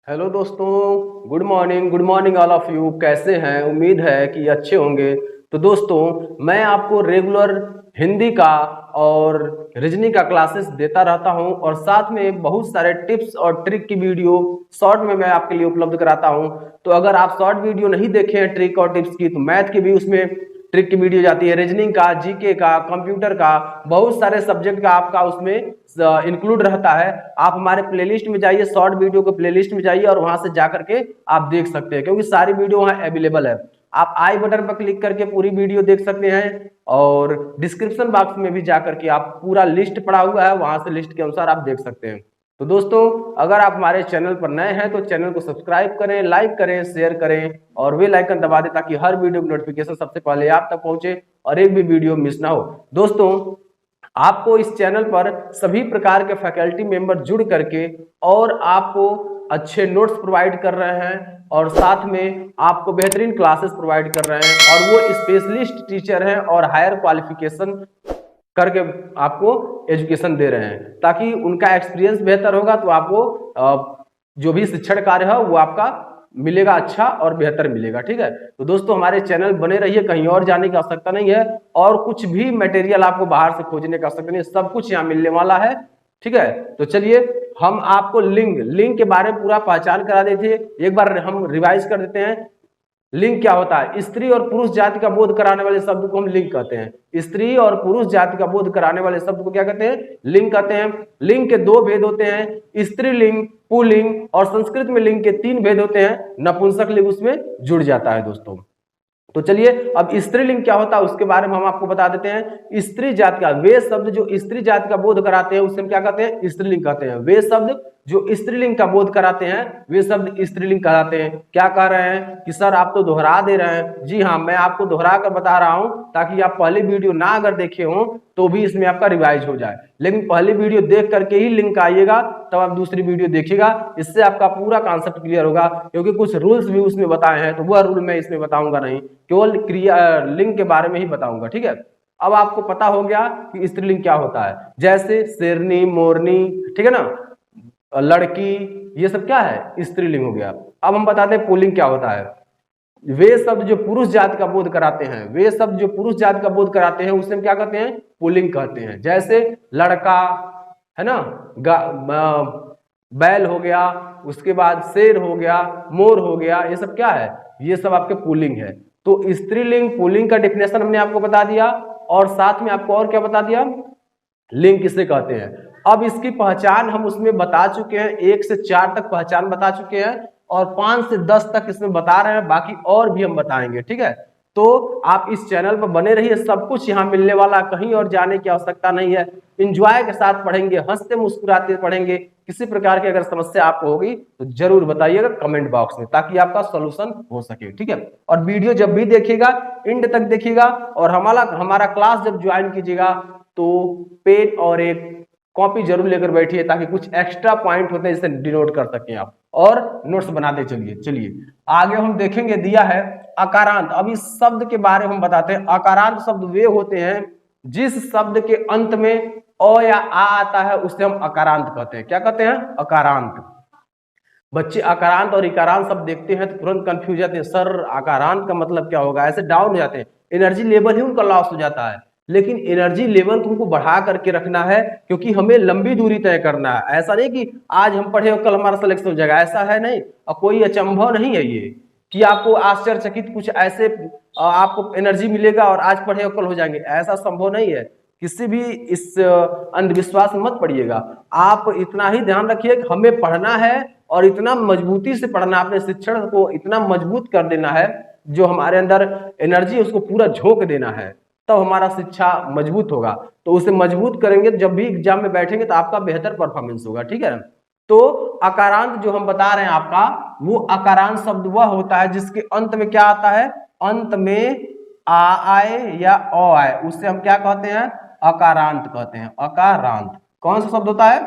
Hello दोस्तों, good morning all of you. कैसे हैं? उम्मीद है कि अच्छे होंगे। तो दोस्तों, मैं आपको रेगुलर हिंदी का और रीजनिंग का क्लासेस देता रहता हूं और साथ में बहुत सारे टिप्स और ट्रिक की वीडियो शॉर्ट में मैं आपके लिए उपलब्ध कराता हूं। तो अगर आप शॉर्ट वीडियो नहीं देखे हैं ट्रिक और टिप्स की, तो मैथ की भी उसमें ट्रिक की वीडियो जाती है, रीजनिंग का, जीके का, कंप्यूटर का, बहुत सारे सब्जेक्ट का आपका उसमें इंक्लूड रहता है। आप हमारे प्लेलिस्ट में जाइए, शॉर्ट वीडियो के प्लेलिस्ट में जाइए और वहां से जा करके आप देख सकते हैं, क्योंकि सारी वीडियो वहां अवेलेबल है। आप आई बटन पर क्लिक करके पूरी वीडियो देख सकते हैं और डिस्क्रिप्शन बॉक्स में भी जाकर के आप पूरा लिस्ट पड़ा हुआ है, वहां से लिस्ट के अनुसार आप देख सकते हैं। तो दोस्तों, अगर आप हमारे चैनल पर नए हैं तो चैनल को सब्सक्राइब करें, लाइक करें, शेयर करें और बेल आइकन दबा दें ताकि हर वीडियो की नोटिफिकेशन सबसे पहले आप तक पहुंचे और एक भी वीडियो मिस ना हो। दोस्तों, आपको इस चैनल पर सभी प्रकार के फैकल्टी मेंबर जुड़ करके और आपको अच्छे नोट्स प्रोवाइड कर रहे हैं और साथ में आपको बेहतरीन क्लासेस प्रोवाइड कर रहे हैं और वो स्पेशलिस्ट टीचर हैं और हायर क्वालिफिकेशन करके आपको एजुकेशन दे रहे हैं, ताकि उनका एक्सपीरियंस बेहतर होगा तो आपको जो भी शिक्षण कार्य है वो आपका मिलेगा, अच्छा और बेहतर मिलेगा। ठीक है, तो दोस्तों हमारे चैनल बने रहिए, कहीं और जाने की आवश्यकता नहीं है और कुछ भी मटेरियल आपको बाहर से खोजने की आवश्यकता नहीं है, सब कुछ यहाँ मिलने वाला है। ठीक है, तो चलिए हम आपको लिंग के बारे में पूरा पहचान करा देते हैं, एक बार हम रिवाइज कर देते हैं। लिंग क्या होता है? स्त्री और पुरुष जाति का बोध कराने वाले शब्द को हम लिंग कहते हैं। स्त्री और पुरुष जाति का बोध कराने वाले शब्द को क्या कहते हैं? लिंग कहते हैं। लिंग के दो भेद होते हैं, स्त्रीलिंग, पुल्लिंग, और संस्कृत में लिंग के तीन भेद होते हैं, नपुंसक लिंग उसमें जुड़ जाता है दोस्तों। तो चलिए अब स्त्रीलिंग क्या होता है उसके बारे में हम आपको बता देते हैं। स्त्री जाति का वे शब्द जो स्त्री जाति का बोध कराते हैं उसे हम क्या कहते हैं? स्त्रीलिंग कहते हैं। वे शब्द जो स्त्रीलिंग का बोध कराते हैं वे शब्द स्त्रीलिंग कहलाते हैं। क्या कह रहे हैं कि सर आप तो दोहरा दे रहे हैं? जी हाँ, मैं आपको दोहरा कर बता रहा हूं ताकि आप पहली वीडियो ना अगर देखे हो तो भी इसमें आपका रिवाइज हो जाए, लेकिन पहली वीडियो देख करके ही लिंक आइएगा, तब आप दूसरी वीडियो देखिएगा, इससे आपका पूरा कॉन्सेप्ट क्लियर होगा। क्योंकि कुछ रूल्स भी उसमें बताए हैं तो वह रूल मैं इसमें बताऊंगा नहीं, केवल क्रिया लिंग के बारे में ही बताऊंगा। ठीक है, अब आपको पता हो गया कि स्त्रीलिंग क्या होता है, जैसे शेरनी, मोरनी, ठीक है ना, लड़की, ये सब क्या है? स्त्रीलिंग हो गया। अब हम बताते हैं पुल्लिंग क्या होता है। वे शब्द जो पुरुष जाति का बोध कराते हैं, वे शब्द जो पुरुष जाति का बोध कराते हैं उसे हम क्या कहते हैं? पुल्लिंग कहते हैं। जैसे लड़का है ना, बैल हो गया, उसके बाद शेर हो गया, मोर हो गया, ये सब क्या है? ये सब आपके पुल्लिंग है। तो स्त्रीलिंग पुल्लिंग का डिफिनेशन हमने आपको बता दिया और साथ में आपको और क्या बता दिया? लिंग किसे कहते हैं। अब इसकी पहचान हम उसमें बता चुके हैं, 1 से 4 तक पहचान बता चुके हैं और 5 से 10 तक इसमें बता रहे हैं, बाकी और भी हम बताएंगे। ठीक है, तो आप इस चैनल पर बने रहिए, सब कुछ यहाँ मिलने वाला, कहीं और जाने की आवश्यकता नहीं है। इंजॉय के साथ पढ़ेंगे, हंसते मुस्कुराते पढ़ेंगे। किसी प्रकार की अगर समस्या आपको होगी तो जरूर बताइएगा कमेंट बॉक्स में, ताकि आपका सोल्यूशन हो सके। ठीक है, और वीडियो जब भी देखिएगा एंड तक देखिएगा और हमारा क्लास जब ज्वाइन कीजिएगा तो पेन और एक कॉपी जरूर लेकर बैठिए, ताकि कुछ एक्स्ट्रा पॉइंट होते हैं जिसे डिनोट कर सकें आप और नोट्स बनाते चलिए। चलिए आगे हम देखेंगे, दिया है अकारांत। अब इस शब्द के बारे में हम बताते हैं। अकारांत शब्द वे होते हैं जिस शब्द के अंत में अ या आ आता है उसे हम अकारांत कहते हैं। क्या कहते हैं? अकारांत। बच्चे अकारांत और इकारांत शब्द देखते हैं तो तुरंत कंफ्यूज जाते हैं, सर अकारांत का मतलब क्या होगा, ऐसे डाउन हो जाते हैं, एनर्जी लेवल ही उनका लॉस हो जाता है। लेकिन एनर्जी लेवल को उनको बढ़ा करके रखना है, क्योंकि हमें लंबी दूरी तय करना है। ऐसा नहीं कि आज हम पढ़े और कल हमारा सिलेक्शन हो जाएगा, ऐसा है नहीं। और कोई अचंभव नहीं है ये कि आपको आश्चर्यचकित कुछ ऐसे आपको एनर्जी मिलेगा और आज पढ़े और कल हो जाएंगे, ऐसा संभव नहीं है। किसी भी इस अंधविश्वास में मत पड़िएगा। आप इतना ही ध्यान रखिए कि हमें पढ़ना है और इतना मजबूती से पढ़ना, अपने शिक्षण को इतना मजबूत कर देना है, जो हमारे अंदर एनर्जी उसको पूरा झोंक देना है, तब हमारा शिक्षा मजबूत होगा। तो उसे मजबूत करेंगे, जब भी एग्जाम में बैठेंगे तो आपका बेहतर परफॉर्मेंस होगा। ठीक है, तो अकारांत जो हम बता रहे हैं आपका, वो अकारांत शब्द वह होता है जिसके अंत में क्या आता है? अंत में आ आए या ओ आए, उससे हम क्या कहते हैं? अकारांत कहते हैं। अकारांत कौन सा शब्द होता है?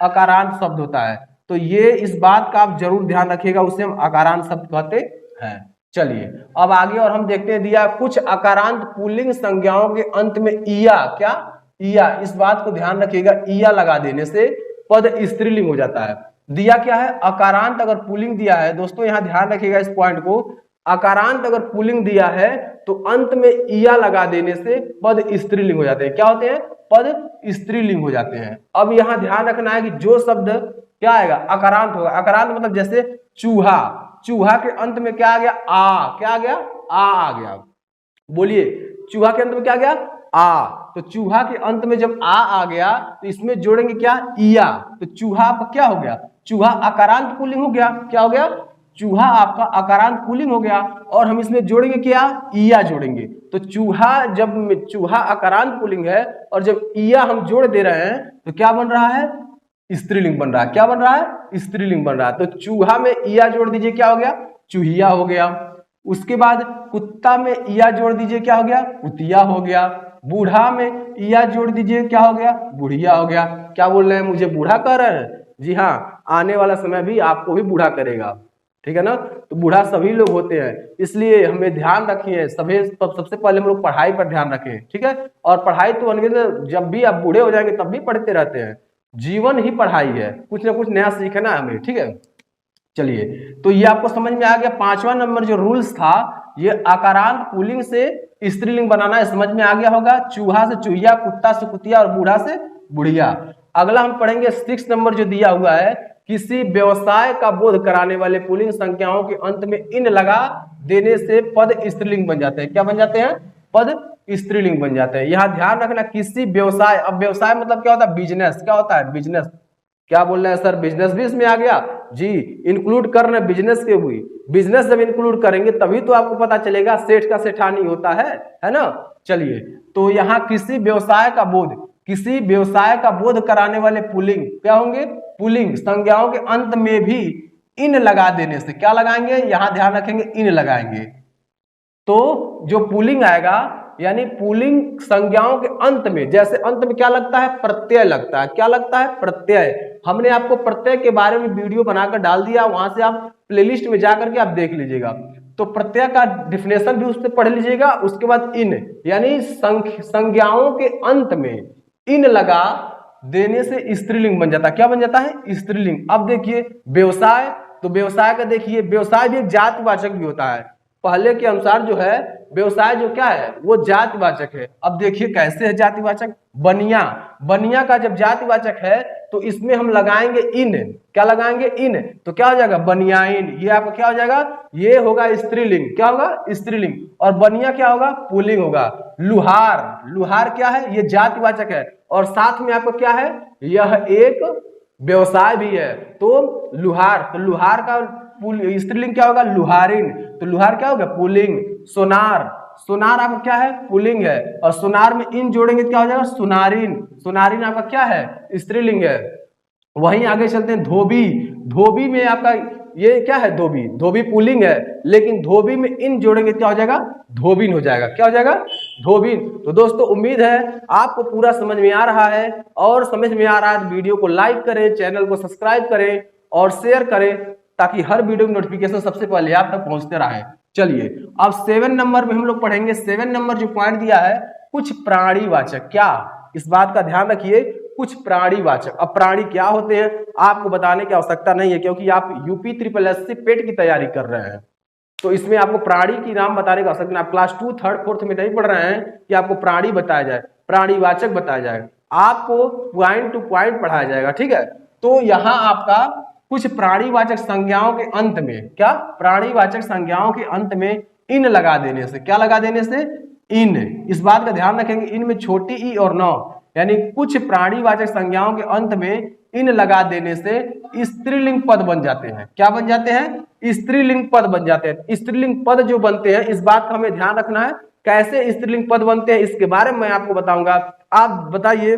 अकारांत शब्द होता है। तो ये इस बात का आप जरूर ध्यान रखिएगा, उसे हम अकारांत शब्द कहते हैं। चलिए अब आगे और हम देखते हैं, दिया कुछ अकारांत पुल्लिंग संज्ञाओं के अंत में इया, क्या इया, इस बात को ध्यान रखिएगा, इया लगा देने से पद स्त्रीलिंग हो जाता है। दिया क्या है, अकारांत अगर पुल्लिंग दिया है दोस्तों, यहां ध्यान रखिएगा इस पॉइंट को, अकारांत अगर पुल्लिंग दिया है तो अंत में इया लगा देने से पद स्त्रीलिंग हो जाते हैं। क्या होते हैं, पद स्त्रीलिंग हो जाते हैं। अब यहां ध्यान रखना है कि जो शब्द क्या आएगा, अकारांत होगा। अकारांत मतलब जैसे चूहा, चूहा के अंत में क्या आ गया, आ, क्या आ गया, आ गया। बोलिए, चूहा के अंत में क्या आ गया, आ। तो चूहा के अंत में जब आ गया तो इसमें जोड़ेंगे क्या, इया। तो चूहा आपका क्या हो गया, चूहा अकारांत पुल्लिंग हो गया। क्या हो गया, चूहा आपका अकारांत पुल्लिंग हो गया। और हम इसमें जोड़ेंगे क्या, इया जोड़ेंगे। तो चूहा, जब चूहा अकारांत पुल्लिंग है और जब इया हम जोड़ दे रहे हैं तो क्या बन रहा है, स्त्रीलिंग बन रहा है। क्या बन रहा है, स्त्रीलिंग बन रहा है। तो चूहा में इया जोड़ दीजिए, क्या हो गया, चूहिया हो गया। उसके बाद कुत्ता में इया जोड़ दीजिए, क्या हो गया, कुतिया हो गया। बूढ़ा में इया जोड़ दीजिए, क्या हो गया, बुढ़िया हो गया। क्या बोल रहे हैं, मुझे बूढ़ा कह रहे हैं? जी हाँ, आने वाला समय भी आपको भी बूढ़ा करेगा, ठीक है ना। तो बूढ़ा सभी लोग होते हैं, इसलिए हमें ध्यान रखिए, सभी सबसे पहले हम लोग पढ़ाई पर ध्यान रखें, ठीक है। और पढ़ाई तो जब भी आप बूढ़े हो जाएंगे तब भी पढ़ते रहते हैं, जीवन ही पढ़ाई है, कुछ ना कुछ नया सीखना है हमें, ठीक है। चलिए, तो ये आपको समझ में आ गया। 5वां नंबर जो रूल्स था, ये अकारांत पुल्लिंग से स्त्रीलिंग बनाना समझ में आ गया होगा। चूहा से चूहिया, कुत्ता से कुतिया और बूढ़ा से बुढ़िया। अगला हम पढ़ेंगे 6 नंबर जो दिया हुआ है, किसी व्यवसाय का बोध कराने वाले पुल्लिंग संख्याओं के अंत में इन लगा देने से पद स्त्रीलिंग बन जाते हैं। क्या बन जाते हैं, पद स्त्रीलिंग बन जाते हैं। यहां ध्यान रखना, किसी व्यवसाय, अब व्यवसाय मतलब क्या होता है, बिजनेस। क्या होता है, बिजनेस। क्या बोल रहे हैं सर, बिजनेस भी इसमें आ गया? जी, इंक्लूड कर रहे हैं बिजनेस के भी। बिजनेस जब इंक्लूड करेंगे तभी तो आपको पता चलेगा सेठ का सेठानी होता है ना। चलिए, तो यहाँ किसी व्यवसाय का बोध, किसी व्यवसाय का बोध कराने वाले पुल्लिंग क्या होंगे, पुल्लिंग संज्ञाओं के अंत में भी इन लगा देने से क्या लगाएंगे, यहां ध्यान रखेंगे, इन लगाएंगे। तो जो पुल्लिंग आएगा, यानी पुल्लिंग संज्ञाओं के अंत में, जैसे अंत में क्या लगता है, प्रत्यय लगता है। क्या लगता है, प्रत्यय। हमने आपको प्रत्यय के बारे में वीडियो बनाकर डाल दिया, वहां से आप प्लेलिस्ट में जाकर के आप देख लीजिएगा। तो प्रत्यय का डिफिनेशन भी उससे पढ़ लीजिएगा। उसके बाद इन, यानी संज्ञाओं के अंत में इन लगा देने से स्त्रीलिंग बन जाता है। क्या बन जाता है, स्त्रीलिंग। अब देखिए व्यवसाय, तो व्यवसाय का देखिए, व्यवसाय भी एक जातिवाचक भी होता है। पहले के अनुसार जो है व्यवसाय जो क्या है, वो जातिवाचक है। अब देखिए कैसे है जातिवाचक, बनिया। बनिया का जब जातिवाचक है तो इसमें हम लगाएंगे इन। क्या लगाएंगे, इन। तो क्या हो जाएगा, बनियाइन। ये आपका क्या हो जाएगा, ये होगा स्त्रीलिंग। क्या होगा, स्त्रीलिंग। और बनिया क्या होगा, पुल्लिंग होगा। लुहार, लुहार क्या है, ये जातिवाचक है। और साथ में आपको क्या है, यह एक व्यवसाय भी है। तो लुहार, तो लुहार का स्त्रीलिंग क्या होगा, लुहारिन। तो लुहार क्या होगा, पुल्लिंग। सोनार, सोनार आपका क्या है, पुल्लिंग है। और सोनार में इन जोड़ेंगे क्या हो जाएगा, सुनारिन। सुनारिन आपका क्या है, स्त्रीलिंग है। वहीं आगे चलते हैं, धोबी। धोबी में आपका ये क्या है, धोबी। धोबी पुल्लिंग है, लेकिन धोबी में इन जोड़ेंगे क्या हो जाएगा, धोबिन हो जाएगा। क्या हो जाएगा, धोबिन। तो दोस्तों उम्मीद है आपको पूरा समझ में आ रहा है, और समझ में आ रहा है तो वीडियो को लाइक करें, चैनल को सब्सक्राइब करें और शेयर करें, ताकि हर वीडियो की नोटिफिकेशन सबसे पहले आप तक पहुंचते रहे। चलिए, अब 7 नंबर में हम लोग पढ़ेंगे। 7 नंबर जो पॉइंट दिया है, कुछ प्राणीवाचक। क्या, इस बात का ध्यान रखिए, कुछ प्राणीवाचक। अब प्राणी क्या होते हैं आपको बताने की आवश्यकता नहीं है, क्योंकि आप यूपी SSSC पेट की तैयारी कर रहे हैं, तो इसमें आपको प्राणी की नाम बताने का आवश्यकता नहीं। आप क्लास 2, 3, 4 में नहीं पढ़ रहे हैं कि आपको प्राणी बताया जाए, प्राणीवाचक बताया जाए, आपको पॉइंट टू पॉइंट पढ़ाया जाएगा, ठीक है। तो यहाँ आपका कुछ प्राणीवाचक संज्ञाओं के अंत में, क्या, प्राणीवाचक संज्ञाओं के अंत में इन लगा देने से, क्या लगा देने से, इन। इस बात का ध्यान रखेंगे, इनमें छोटी ई और नौ, यानी कुछ प्राणीवाचक संज्ञाओं के अंत में इन लगा देने से स्त्रीलिंग पद बन जाते हैं। क्या बन जाते हैं, स्त्रीलिंग पद बन जाते हैं। स्त्रीलिंग पद जो बनते हैं, इस बात का हमें ध्यान रखना है। कैसे स्त्रीलिंग पद बनते हैं इसके बारे में मैं आपको बताऊंगा। आप बताइए,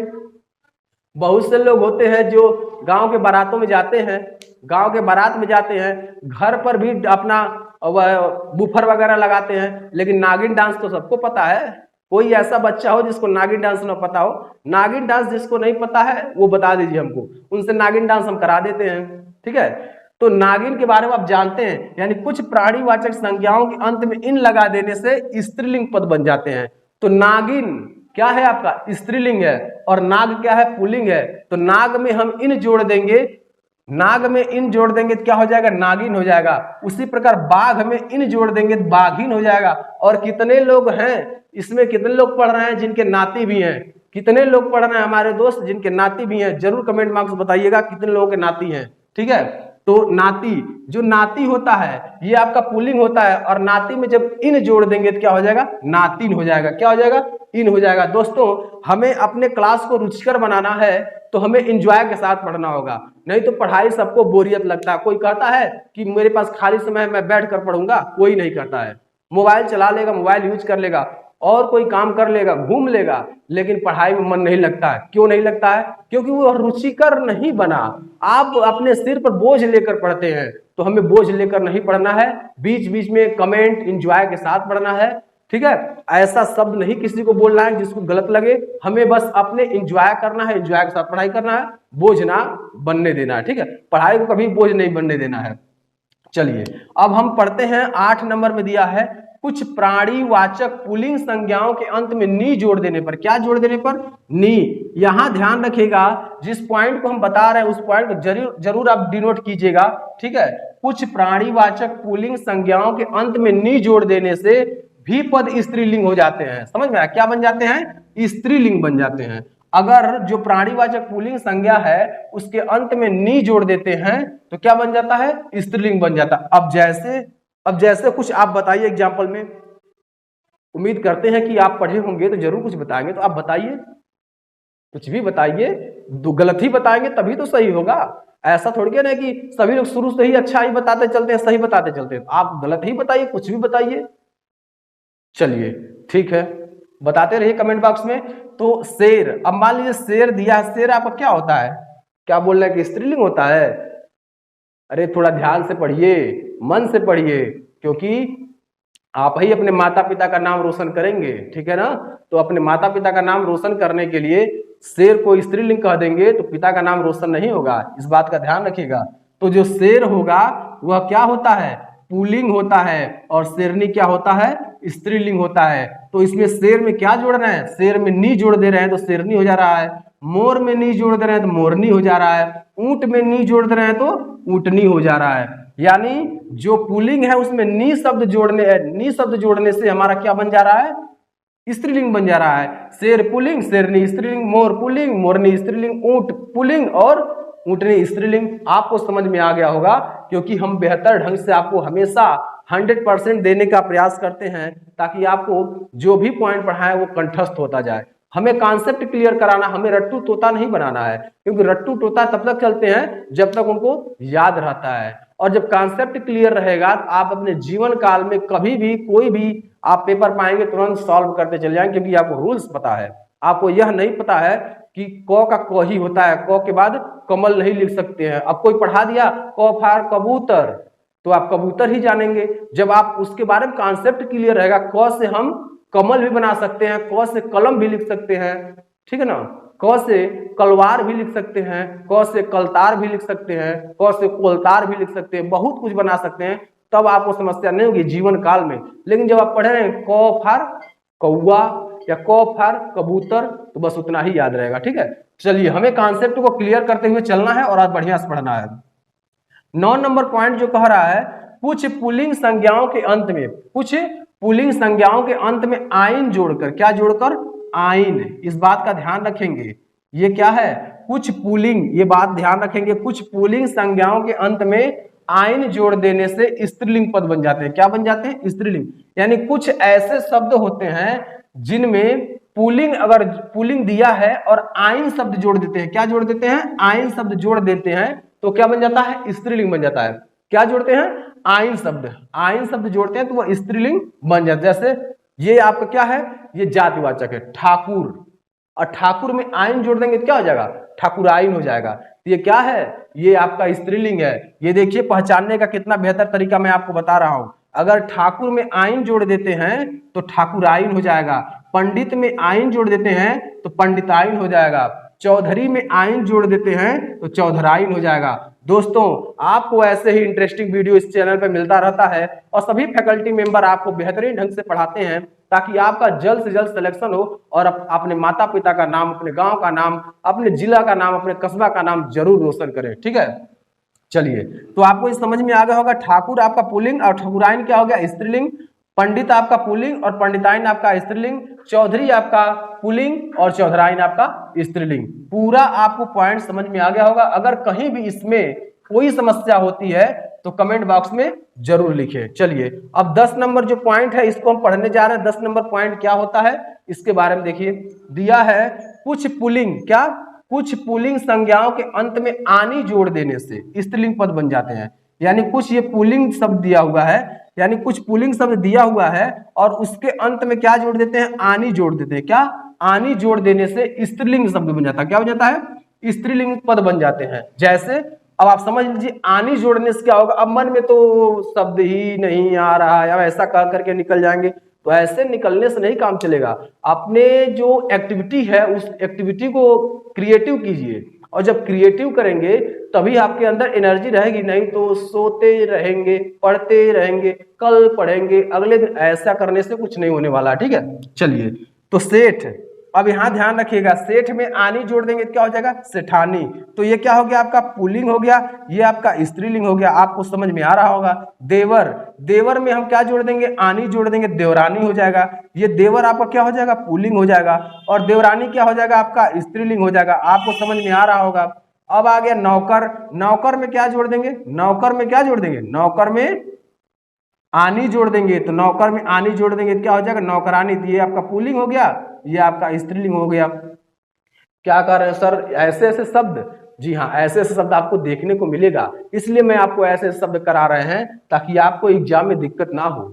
बहुत से लोग होते हैं जो गांव के बारातों में जाते हैं, गांव के बारात में जाते हैं, घर पर भी अपना बुफर वगैरह लगाते हैं, लेकिन नागिन डांस तो सबको पता है। कोई ऐसा बच्चा हो जिसको नागिन डांस न पता हो? नागिन डांस जिसको नहीं पता है वो बता दीजिए हमको, उनसे नागिन डांस हम करा देते हैं, ठीक है। तो नागिन के बारे में आप जानते हैं, यानी कुछ प्राणीवाचक संज्ञाओं के अंत में इन लगा देने से स्त्रीलिंग पद बन जाते हैं। तो नागिन क्या है आपका, स्त्रीलिंग है, और नाग क्या है, पुल्लिंग है। तो नाग में हम इन जोड़ देंगे नाग में इन जोड़ देंगे तो क्या हो जाएगा, नागिन हो जाएगा। उसी प्रकार बाघ में इन जोड़ देंगे तो बाघिन हो जाएगा। और कितने लोग हैं इसमें, कितने लोग पढ़ रहे हैं जिनके नाती भी हैं, कितने लोग पढ़ रहे हैं हमारे दोस्त जिनके नाती भी हैं, जरूर कमेंट बॉक्स बताइएगा कितने लोगों के नाती हैं। ठीक है, तो नाती, जो नाती होता है ये आपका पुल्लिंग होता है, और नाती में जब इन जोड़ देंगे तो क्या हो जाएगा, नातिन हो जाएगा। क्या हो जाएगा, इन हो जाएगा। दोस्तों हमें अपने क्लास को रुचिकर बनाना है तो हमें एंजॉय के साथ पढ़ना होगा, नहीं तो पढ़ाई सबको बोरियत लगता है। कोई कहता है कि मेरे पास खाली समय मैं बैठ कर पढ़ूंगा, कोई नहीं करता है। मोबाइल चला लेगा, मोबाइल यूज कर लेगा, और कोई काम कर लेगा, घूम लेगा, लेकिन पढ़ाई में मन नहीं लगता है। क्यों नहीं लगता है, क्योंकि वो रुचिकर नहीं बना। आप अपने सिर पर बोझ लेकर पढ़ते हैं, तो हमें बोझ लेकर नहीं पढ़ना है, बीच बीच में कमेंट एंजॉय के साथ पढ़ना है। ठीक है, ऐसा शब्द नहीं किसी को बोलना है जिसको गलत लगे, हमें बस अपने एंजॉय करना है, एंजॉय के साथ पढ़ाई करना है, बोझ ना बनने देना है। ठीक है, पढ़ाई को कभी बोझ नहीं बनने देना है। चलिए अब हम पढ़ते हैं 8 नंबर में दिया है, कुछ प्राणीवाचक पुल्लिंग संज्ञाओं के अंत में नी जोड़ देने पर। क्या जोड़ देने पर, नी। यहां ध्यान रखिएगा, जिस पॉइंट को हम बता रहे हैं उस पॉइंट को जरूर आप डिनोट कीजिएगा। ठीक है, कुछ प्राणीवाचक पुल्लिंग संज्ञाओं के अंत में नी जोड़ देने से भी पद स्त्रीलिंग हो जाते हैं। समझ में आया, क्या बन जाते हैं, स्त्रीलिंग बन जाते हैं। अगर जो प्राणीवाचक पुल्लिंग संज्ञा है उसके अंत में नी जोड़ देते हैं तो क्या बन जाता है, स्त्रीलिंग बन जाता है। अब जैसे कुछ आप बताइए एग्जाम्पल में। उम्मीद करते हैं कि आप पढ़े होंगे तो जरूर कुछ बताएंगे, तो आप बताइए, कुछ भी बताइए। गलत ही बताएंगे तभी तो सही होगा। ऐसा थोड़ी ना कि सभी लोग शुरू से ही अच्छा ही बताते चलते हैं, सही बताते चलते हैं। आप गलत ही बताइए, कुछ भी बताइए। चलिए ठीक है, बताते रहिए कमेंट बॉक्स में। तो शेर, अब मान लीजिए शेर दिया है, शेर आपका क्या होता है, क्या बोल रहे हैं कि स्त्रीलिंग होता है। अरे थोड़ा ध्यान से पढ़िए, मन से पढ़िए, क्योंकि आप ही अपने माता पिता का नाम रोशन करेंगे। ठीक है ना, तो अपने माता पिता का नाम रोशन करने के लिए शेर को स्त्रीलिंग कह देंगे तो पिता का नाम रोशन नहीं होगा, इस बात का ध्यान रखिएगा। तो जो शेर होगा वह क्या होता है, पुल्लिंग होता है, और शेरनी क्या होता है, स्त्रीलिंग होता है। तो इसमें शेर में क्या जोड़ रहे हैं, शेर में नी जोड़ दे रहे हैं तो शेरनी हो जा रहा है। मोर में नी जोड़ दे रहे हैं तो मोरनी हो जा रहा है। ऊंट में नी जोड़ दे रहे हैं तो ऊंटनी हो जा रहा है। यानी जो पुल्लिंग है उसमें नी शब्द जोड़ने से हमारा क्या बन जा रहा है, स्त्रीलिंग बन जा रहा है। शेर पुल्लिंग, शेरनी स्त्रीलिंग, मोर पुल्लिंग, मोरनी स्त्रीलिंग, ऊंट पुल्लिंग और ऊंटनी स्त्रीलिंग। आपको समझ में आ गया होगा, क्योंकि हम बेहतर ढंग से आपको हमेशा 100% देने का प्रयास करते हैं, ताकि आपको जो भी पॉइंट पढ़ाएं वो कंठस्थ होता जाए। हमें कॉन्सेप्ट क्लियर कराना, हमें रट्टू तोता नहीं बनाना है, क्योंकि रट्टू तोता तब तक चलते हैं जब तक उनको याद रहता है। और जब कॉन्सेप्ट क्लियर रहेगा तो आप अपने जीवन काल में कभी भी कोई भी आप पेपर पाएंगे तुरंत सॉल्व करते चले जाएंगे, क्योंकि आपको रूल्स पता है। आपको यह नहीं पता है कि क का क ही होता है, क के बाद कमल नहीं लिख सकते हैं। अब कोई पढ़ा दिया क फार कबूतर, तो आप कबूतर ही जानेंगे। जब आप उसके बारे में कॉन्सेप्ट क्लियर रहेगा, क से हम कमल भी बना सकते हैं, क से कलम भी लिख सकते हैं, ठीक है ना, क से कलवार भी लिख सकते हैं, क से कलतार भी लिख सकते हैं, क से कोलतार भी लिख सकते हैं, बहुत कुछ बना सकते हैं। तब आपको समस्या नहीं होगी जीवन काल में। लेकिन जब आप पढ़ रहे हैं क फार कौआ या क फार कबूतर, तो बस उतना ही याद रहेगा। ठीक है, चलिए हमें कॉन्सेप्ट को क्लियर करते हुए चलना है और आज बढ़िया से पढ़ना है। 9 नंबर पॉइंट जो कह रहा है, कुछ पुल्लिंग संज्ञाओं के अंत में, कुछ पुल्लिंग संज्ञाओं के अंत में आइन जोड़कर, क्या जोड़कर, आइन। इस बात का ध्यान रखेंगे, ये क्या है, कुछ पुल्लिंग, ये बात ध्यान रखेंगे, कुछ पुल्लिंग संज्ञाओं के अंत में आइन जोड़ देने से स्त्रीलिंग पद बन जाते हैं। क्या बन जाते हैं, स्त्रीलिंग। यानी कुछ ऐसे शब्द होते हैं जिनमें पुल्लिंग, अगर पुल्लिंग दिया है और आइन शब्द जोड़ देते हैं, क्या जोड़ देते हैं, आइन शब्द जोड़ देते हैं, तो क्या बन जाता है, स्त्रीलिंग बन जाता है। क्या जोड़ते हैं, आइन शब्द, आइन शब्द जोड़ते हैं तो वह स्त्रीलिंग बन जाता है। जैसे ये आपका क्या है, ये जातिवाचक है ठाकुर, और ठाकुर में आइन जोड़ देंगे तो क्या हो जाएगा, ठाकुराइन हो जाएगा। तो ये क्या है, ये आपका स्त्रीलिंग है। ये देखिए पहचानने का कितना बेहतर तरीका मैं आपको बता रहा हूं। अगर ठाकुर में आइन जोड़ देते हैं तो ठाकुराइन हो जाएगा, पंडित में आइन जोड़ देते हैं तो पंडिताइन हो जाएगा, चौधरी में आइन जोड़ देते हैं तो चौधराइन हो जाएगा। दोस्तों आपको ऐसे ही इंटरेस्टिंग वीडियो इस चैनल पर मिलता रहता है, और सभी फैकल्टी मेंबर आपको बेहतरीन ढंग से पढ़ाते हैं, ताकि आपका जल्द से जल्द सिलेक्शन हो और अपने माता पिता का नाम, अपने गांव का नाम, अपने जिला का नाम, अपने कस्बा का नाम जरूर रोशन करें। ठीक है, चलिए, तो आपको इस समझ में आ गया होगा, ठाकुर आपका पुल्लिंग और ठाकुराइन क्या हो गया स्त्रीलिंग, पंडित आपका पुल्लिंग और पंडिताइन आपका स्त्रीलिंग, चौधरी आपका पुल्लिंग और चौधराइन आपका स्त्रीलिंग। पूरा आपको पॉइंट समझ में आ गया होगा। अगर कहीं भी इसमें कोई समस्या होती है तो कमेंट बॉक्स में जरूर लिखिए। चलिए, अब 10 नंबर जो पॉइंट है इसको हम पढ़ने जा रहे हैं। 10 नंबर पॉइंट क्या होता है इसके बारे में देखिए, दिया है कुछ पुल्लिंग, क्या कुछ पुल्लिंग संज्ञाओं के अंत में आनी जोड़ देने से स्त्रीलिंग पद बन जाते हैं। यानी कुछ ये पुल्लिंग शब्द दिया हुआ है, यानी कुछ पुल्लिंग शब्द दिया हुआ है और उसके अंत में क्या जोड़ देते हैं, आनी जोड़ देते हैं। क्या आनी जोड़ देने से स्त्रीलिंग शब्द बन जाता है। क्या हो जाता है, स्त्रीलिंग पद बन जाते हैं। जैसे अब आप समझ लीजिए आनी जोड़ने से क्या होगा, अब मन में तो शब्द ही नहीं आ रहा है, अब ऐसा कह करके निकल जाएंगे, तो ऐसे निकलने से नहीं काम चलेगा। अपने जो एक्टिविटी है उस एक्टिविटी को क्रिएटिव कीजिए, और जब क्रिएटिव करेंगे तभी आपके अंदर एनर्जी रहेगी, नहीं तो सोते रहेंगे, पढ़ते रहेंगे, कल पढ़ेंगे, अगले दिन, ऐसा करने से कुछ नहीं होने वाला। ठीक है, चलिए, तो सेठ, अब यहां ध्यान रखिएगा, सेठ में आनी जोड़ देंगे क्या हो जाएगा, सेठानी। तो ये क्या हो गया आपका पुल्लिंग हो गया, ये आपका स्त्रीलिंग हो गया। आपको समझ में आ रहा होगा। देवर, देवर में हम क्या जोड़ देंगे, आनी जोड़ देंगे, देवरानी हो जाएगा। ये देवर आपका क्या हो जाएगा, पुल्लिंग हो जाएगा, और देवरानी क्या हो जाएगा आपका स्त्रीलिंग हो जाएगा। आपको समझ में आ रहा होगा। अब आ गया नौकर, नौकर में क्या जोड़ देंगे, नौकर में क्या जोड़ देंगे, नौकर में आनी जोड़ देंगे। तो नौकर में आनी जोड़ देंगे क्या हो जाएगा, नौकरानी। ये आपका पुल्लिंग हो गया, ये आपका स्त्रीलिंग हो गया। क्या कर रहे हैं सर, ऐसे ऐसे शब्द, जी हाँ, ऐसे ऐसे शब्द आपको देखने को मिलेगा, इसलिए मैं आपको ऐसे शब्द करा रहे हैं ताकि आपको एग्जाम में दिक्कत ना हो।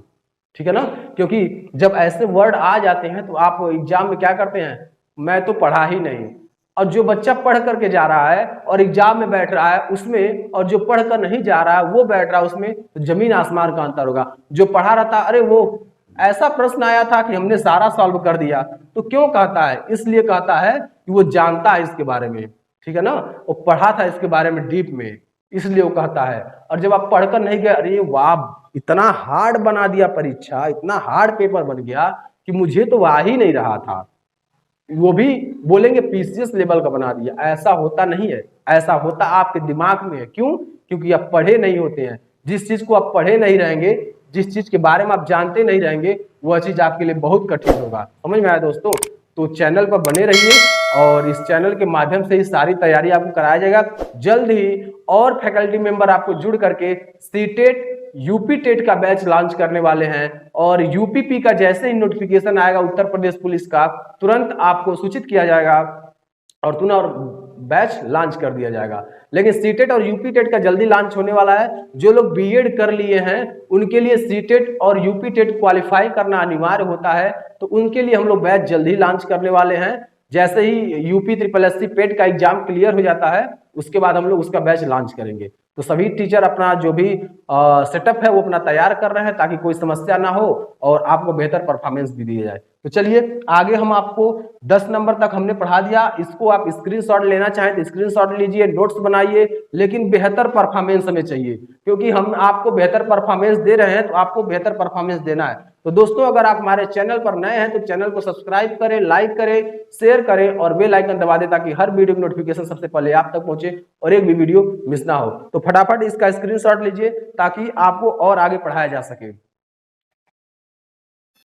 ठीक है ना, क्योंकि जब ऐसे वर्ड आ जाते हैं तो आप एग्जाम में क्या करते हैं, मैं तो पढ़ा ही नहीं, और जो बच्चा पढ़ करके जा रहा है और एग्जाम में बैठ रहा है उसमें, और जो पढ़ कर नहीं जा रहा है वो बैठ रहा है उसमें, तो जमीन आसमान का अंतर होगा। जो पढ़ा रहता अरे वो ऐसा प्रश्न आया था कि हमने सारा सॉल्व कर दिया, तो क्यों कहता है, इसलिए कहता है कि वो जानता है इसके बारे में। ठीक है ना, वो पढ़ा था इसके बारे में डीप में, इसलिए वो कहता है। और जब आप पढ़कर नहीं गए, अरे वाह इतना हार्ड बना दिया परीक्षा, इतना हार्ड पेपर बन गया कि मुझे तो आ ही नहीं रहा था, वो भी बोलेंगे पीसीएस लेवल का बना दिया। ऐसा होता नहीं है, ऐसा होता आपके दिमाग में है। क्यों, क्योंकि आप पढ़े नहीं होते हैं। जिस चीज को आप पढ़े नहीं रहेंगे, जिस चीज के बारे में आप जानते नहीं रहेंगे, वह चीज आपके लिए बहुत कठिन होगा। समझ में आया दोस्तों, तो चैनल पर बने रहिए और इस चैनल के माध्यम से ही सारी तैयारी आपको कराया जाएगा। जल्द ही और फैकल्टी मेंबर आपको जुड़ करके सीटेट यूपी टेट का बैच लॉन्च करने वाले हैं, और यूपीपी का जैसे ही नोटिफिकेशन आएगा उत्तर प्रदेश पुलिस का, तुरंत आपको सूचित किया जाएगा और तुरंत बैच लॉन्च कर दिया जाएगा। लेकिन सीटेट और यूपी टेट का जल्दी लॉन्च होने वाला है। जो लोग बीएड कर लिए हैं उनके लिए सीटेट और यूपी टेट क्वालिफाई करना अनिवार्य होता है, तो उनके लिए हम लोग बैच जल्दी लॉन्च करने वाले हैं। जैसे ही यूपी SSSC पेट का एग्जाम क्लियर हो जाता है उसके बाद हम लोग उसका बैच लॉन्च करेंगे। तो सभी टीचर अपना जो भी सेटअप है वो अपना तैयार कर रहे हैं ताकि कोई समस्या ना हो और आपको बेहतर परफॉर्मेंस भी दिया जाए। तो चलिए आगे हम आपको 10 नंबर तक हमने पढ़ा दिया। इसको आप स्क्रीनशॉट लेना चाहें तो स्क्रीनशॉट लीजिए, नोट्स बनाइए, लेकिन बेहतर परफॉर्मेंस हमें चाहिए, क्योंकि हम आपको बेहतर परफॉर्मेंस दे रहे हैं तो आपको बेहतर परफॉर्मेंस देना है। तो दोस्तों अगर आप हमारे चैनल पर नए हैं तो चैनल को सब्सक्राइब करें, लाइक करें, शेयर करें और बेल आइकन दबा दें ताकि हर वीडियो की नोटिफिकेशन सबसे पहले आप तक पहुंचे और एक भी वीडियो मिस ना हो। तो फटाफट इसका स्क्रीनशॉट लीजिए ताकि आपको और आगे पढ़ाया जा सके।